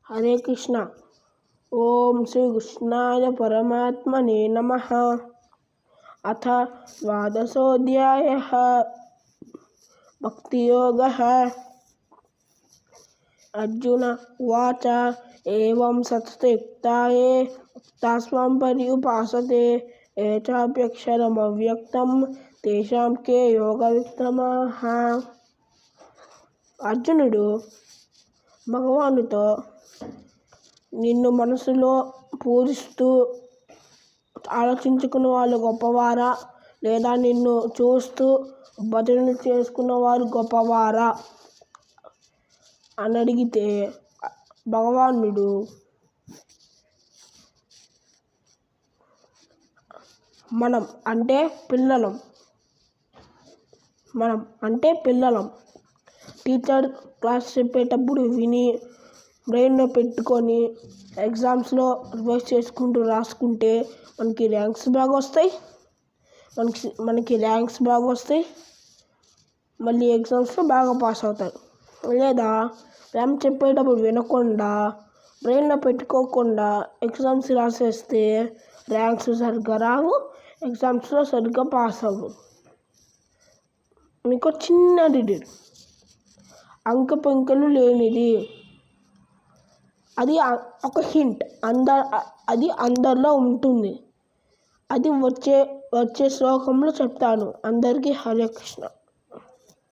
హరే కృష్ణ. ఓం శ్రీ కృష్ణాయ పరమాత్మనే నమః. అథ ద్వాదశోऽధ్యాయः భక్తియోగः. అర్జున ఉవాచ ఏవం సతతయుక్తాయే భక్తాస్మాం పర్యుపాసతే ఏ చాప్యక్షరమవ్యక్తం తేషాం కే యోగవిత్తమాః. అర్జునుడు భగవానుతో, నిన్ను మనసులో పూజిస్తూ ఆలోచించుకున్న వాళ్ళు గొప్పవారా, లేదా నిన్ను చూస్తూ భజనలు చేసుకున్న వారు గొప్పవారా అని అడిగితే భగవానుడు మనం అంటే పిల్లలం టీచర్ క్లాస్ చెప్పేటప్పుడు విని బ్రెయిన్లో పెట్టుకొని ఎగ్జామ్స్లో రివైజ్ చేసుకుంటూ రాసుకుంటే మనకి ర్యాంక్స్ బాగా వస్తాయి. మళ్ళీ ఎగ్జామ్స్లో బాగా పాస్ అవుతారు. లేదా ర్యాంక్ చెప్పేటప్పుడు వినకుండా బ్రెయిన్లో పెట్టుకోకుండా ఎగ్జామ్స్ రాసేస్తే ర్యాంక్స్ సరిగ్గా రావు, ఎగ్జామ్స్లో సరిగ్గా పాస్ అవ్వవు. మీకు చిన్న డీటెయిల్, అంకె లేనిది, అది ఒక హింట్, అది అందరిలో ఉంటుంది. అది వచ్చే శ్లోకంలో చెప్తాను. అందరికీ హరే కృష్ణ.